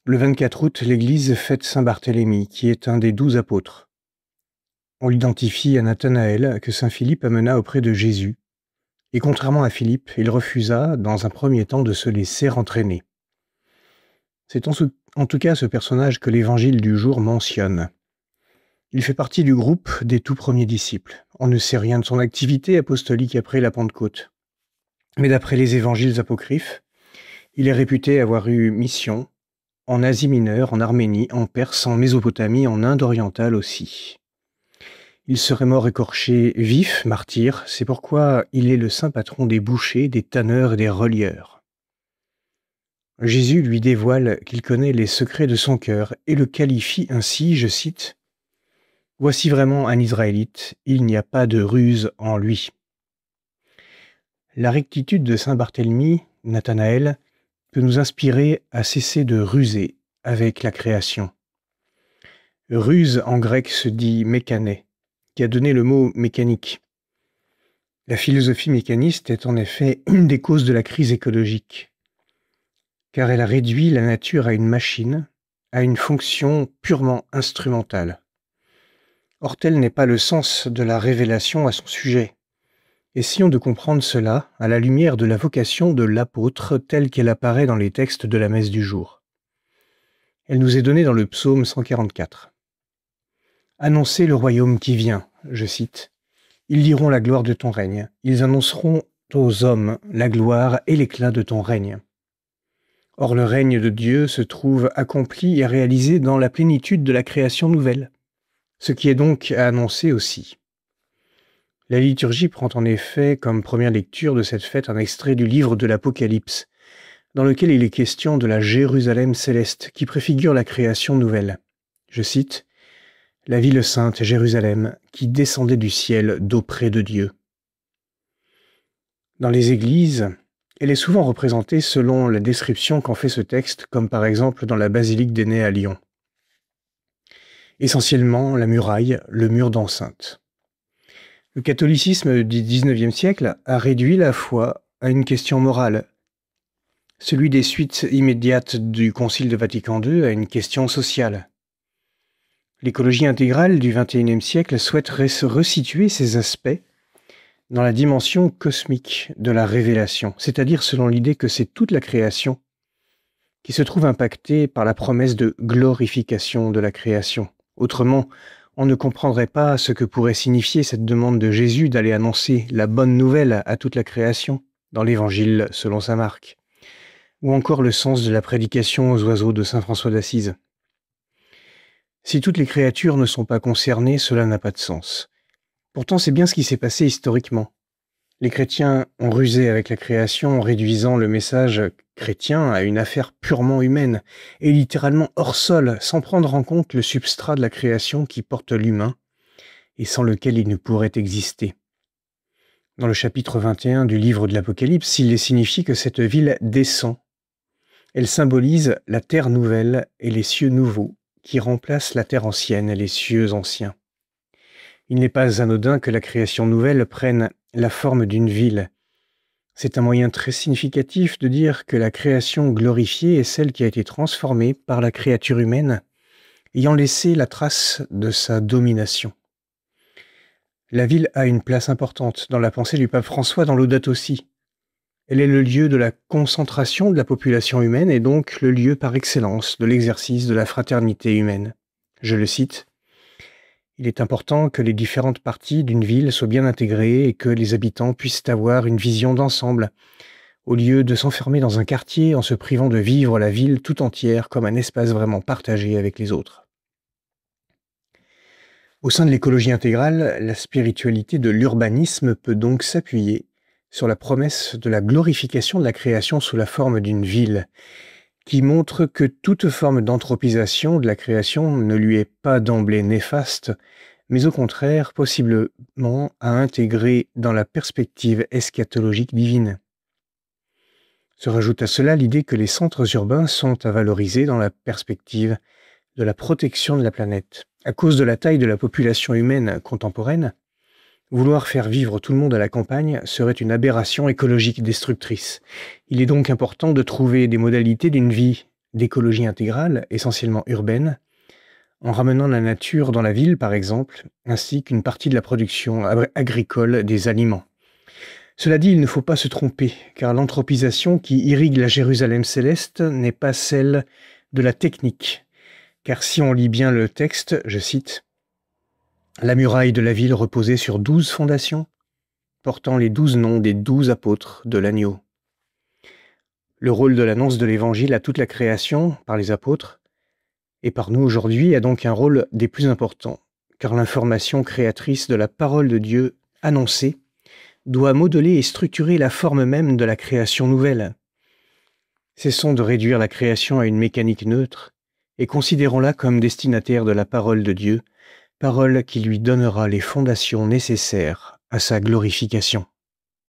Le 24 août, l'Église fête saint Barthélemy, qui est un des 12 apôtres. On l'identifie à Nathanaël, que saint Philippe amena auprès de Jésus, et contrairement à Philippe, il refusa, dans un premier temps, de se laisser entraîner. C'est en tout cas ce personnage que l'Évangile du jour mentionne. Il fait partie du groupe des tout premiers disciples. On ne sait rien de son activité apostolique après la Pentecôte. Mais d'après les évangiles apocryphes, il est réputé avoir eu mission en Asie mineure, en Arménie, en Perse, en Mésopotamie, en Inde orientale aussi. Il serait mort écorché vif, martyr, c'est pourquoi il est le saint patron des bouchers, des tanneurs et des relieurs. Jésus lui dévoile qu'il connaît les secrets de son cœur et le qualifie ainsi, je cite, « Voici vraiment un Israélite, il n'y a pas de ruse en lui. » La rectitude de saint Barthélemy, Nathanaël, peut nous inspirer à cesser de ruser avec la création. Ruse en grec se dit mécané, qui a donné le mot mécanique. La philosophie mécaniste est en effet une des causes de la crise écologique, car elle a réduit la nature à une machine, à une fonction purement instrumentale. Or tel n'est pas le sens de la révélation à son sujet. Essayons de comprendre cela à la lumière de la vocation de l'apôtre telle qu'elle apparaît dans les textes de la messe du jour. Elle nous est donnée dans le psaume 144. « Annoncez le royaume qui vient », je cite. « Ils diront la gloire de ton règne, ils annonceront aux hommes la gloire et l'éclat de ton règne. » Or le règne de Dieu se trouve accompli et réalisé dans la plénitude de la création nouvelle, ce qui est donc à annoncer aussi. La liturgie prend en effet comme première lecture de cette fête un extrait du livre de l'Apocalypse, dans lequel il est question de la Jérusalem céleste qui préfigure la création nouvelle. Je cite, « La ville sainte Jérusalem qui descendait du ciel d'auprès de Dieu. » Dans les églises, elle est souvent représentée selon la description qu'en fait ce texte, comme par exemple dans la basilique d'Énée à Lyon. Essentiellement la muraille, le mur d'enceinte. Le catholicisme du XIXe siècle a réduit la foi à une question morale, celui des suites immédiates du Concile de Vatican II à une question sociale. L'écologie intégrale du XXIe siècle souhaite resituer ces aspects dans la dimension cosmique de la révélation, c'est-à-dire selon l'idée que c'est toute la création qui se trouve impactée par la promesse de glorification de la création. Autrement, on ne comprendrait pas ce que pourrait signifier cette demande de Jésus d'aller annoncer la bonne nouvelle à toute la création dans l'Évangile selon saint Marc, ou encore le sens de la prédication aux oiseaux de saint François d'Assise. Si toutes les créatures ne sont pas concernées, cela n'a pas de sens. Pourtant, c'est bien ce qui s'est passé historiquement. Les chrétiens ont rusé avec la création en réduisant le message chrétien à une affaire purement humaine et littéralement hors sol, sans prendre en compte le substrat de la création qui porte l'humain et sans lequel il ne pourrait exister. Dans le chapitre 21 du livre de l'Apocalypse, il est signifié que cette ville descend. Elle symbolise la terre nouvelle et les cieux nouveaux qui remplacent la terre ancienne et les cieux anciens. Il n'est pas anodin que la création nouvelle prenne la forme d'une ville. C'est un moyen très significatif de dire que la création glorifiée est celle qui a été transformée par la créature humaine, ayant laissé la trace de sa domination. La ville a une place importante dans la pensée du pape François dans Laudato Si. Elle est le lieu de la concentration de la population humaine et donc le lieu par excellence de l'exercice de la fraternité humaine. Je le cite. Il est important que les différentes parties d'une ville soient bien intégrées et que les habitants puissent avoir une vision d'ensemble, au lieu de s'enfermer dans un quartier en se privant de vivre la ville tout entière comme un espace vraiment partagé avec les autres. Au sein de l'écologie intégrale, la spiritualité de l'urbanisme peut donc s'appuyer sur la promesse de la glorification de la création sous la forme d'une ville, qui montre que toute forme d'anthropisation de la création ne lui est pas d'emblée néfaste, mais au contraire possiblement à intégrer dans la perspective eschatologique divine. Se rajoute à cela l'idée que les centres urbains sont à valoriser dans la perspective de la protection de la planète. À cause de la taille de la population humaine contemporaine, vouloir faire vivre tout le monde à la campagne serait une aberration écologique destructrice. Il est donc important de trouver des modalités d'une vie d'écologie intégrale, essentiellement urbaine, en ramenant la nature dans la ville, par exemple, ainsi qu'une partie de la production agricole des aliments. Cela dit, il ne faut pas se tromper, car l'anthropisation qui irrigue la Jérusalem céleste n'est pas celle de la technique. Car si on lit bien le texte, je cite, « La muraille de la ville reposait sur 12 fondations, portant les 12 noms des 12 apôtres de l'agneau. » Le rôle de l'annonce de l'Évangile à toute la création, par les apôtres, et par nous aujourd'hui, a donc un rôle des plus importants, car l'information créatrice de la parole de Dieu annoncée doit modeler et structurer la forme même de la création nouvelle. Cessons de réduire la création à une mécanique neutre et considérons-la comme destinataire de la parole de Dieu, parole qui lui donnera les fondations nécessaires à sa glorification.